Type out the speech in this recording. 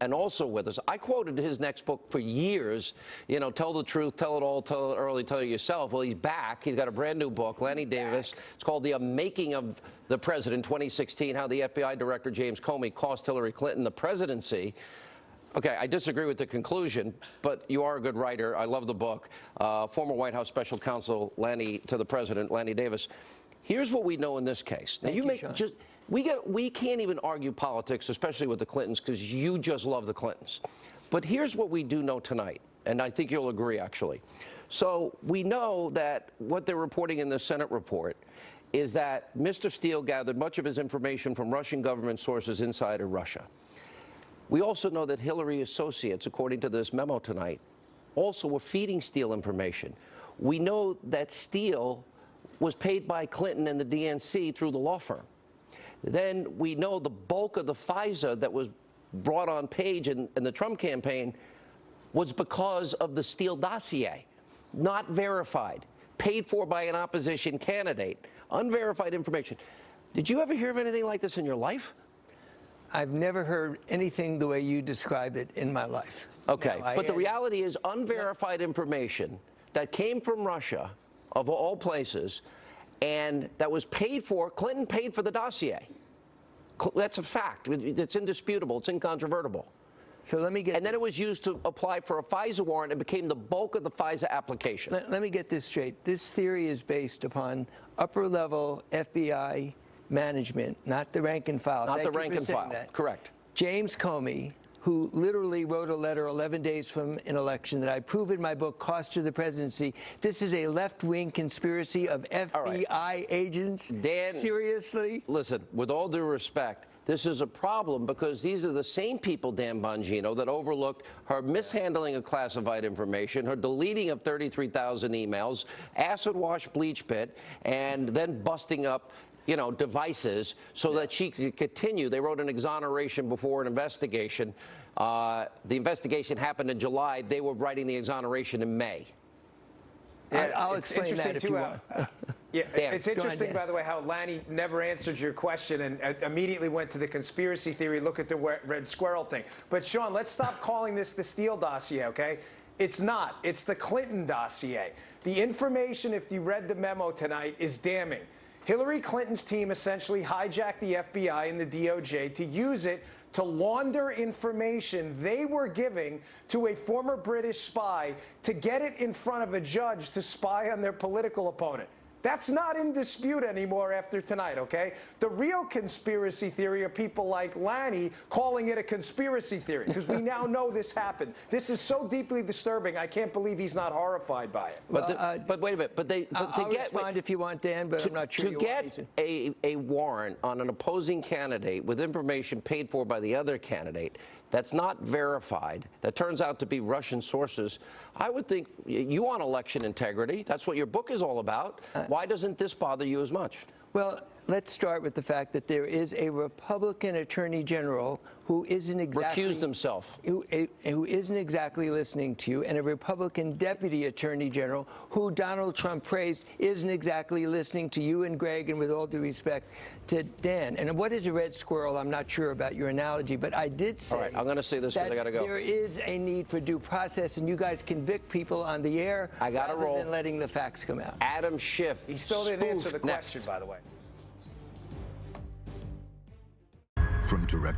and also with us. I quoted his next book for years, you know, tell the truth, tell it all, tell it early, tell it yourself. Well, he's back. He's got a brand new book, Lanny Davis. It's called The Unmaking of the President, 2016, How the FBI Director James Comey Cost Hillary Clinton the Presidency. Okay, I disagree with the conclusion, but you are a good writer. I love the book. Former White House Special Counsel to the President, Lanny Davis. Here's what we know in this case. Now, we can't even argue politics, especially with the Clintons, because you just love the Clintons. But here's what we do know tonight, and I think you'll agree, actually. So we know that what they're reporting in the Senate report is that Mr. Steele gathered much of his information from Russian government sources inside of Russia. We also know that Hillary associates, according to this memo tonight, also were feeding Steele information. We know that Steele was paid by Clinton and the DNC through the law firm. Then we know the bulk of the FISA that was brought on page in the Trump campaign was because of the Steele dossier, not verified, paid for by an opposition candidate, unverified information. Did you ever hear of anything like this in your life? I've never heard anything the way you described it in my life. Okay, no, but the reality is unverified information that came from Russia, of all places, and that was paid for. Clinton paid for the dossier. That's a fact. It's indisputable. It's incontrovertible. So let me get. And then it was used to apply for a FISA warrant and became the bulk of the FISA application. Let me get this straight. This theory is based upon upper-level FBI management, not the rank and file. Not the rank and file. Correct. James Comey, who literally wrote a letter 11 days from an election that I prove in my book, Cost to the Presidency. This is a left-wing conspiracy of FBI agents? Dan, seriously? Listen, with all due respect, this is a problem because these are the same people, Dan Bongino, that overlooked her mishandling of classified information, her deleting of 33,000 emails, acid wash bleach pit, and then busting up, you know, devices so that she could continue. They wrote an exoneration before an investigation. The investigation happened in July. They were writing the exoneration in May. Yeah, I'll explain that if you want. Yeah, it's interesting, by the way, how Lanny never answered your question and immediately went to the conspiracy theory, look at the red squirrel thing. But, Sean, let's stop calling this the Steele dossier, okay? It's not. It's the Clinton dossier. The information, if you read the memo tonight, is damning. Hillary Clinton's team essentially hijacked the FBI and the DOJ to use it to launder information they were giving to a former British spy to get it in front of a judge to spy on their political opponent. That's not in dispute anymore after tonight, okay? The real conspiracy theory are people like Lanny calling it a conspiracy theory, because we now know this happened. This is so deeply disturbing, I can't believe he's not horrified by it. But wait a minute. I'll respond if you want, Dan, but I'm not sure you want me to. To get a warrant on an opposing candidate with information paid for by the other candidate that's not verified, that turns out to be Russian sources, I would think you want election integrity. That's what your book is all about. Why doesn't this bother you as much? Well, let's start with the fact that there is a Republican Attorney General who isn't exactly recused himself, who isn't exactly listening to you, and a Republican Deputy Attorney General who Donald Trump praised isn't exactly listening to you and Greg, and with all due respect to Dan. And what is a red squirrel? I'm not sure about your analogy, but I did say. All right, I'm going to say this because I got to go. There is a need for due process, and you guys convict people on the air rather than letting the facts come out. Adam Schiff. He still didn't answer the question, by the way. From direct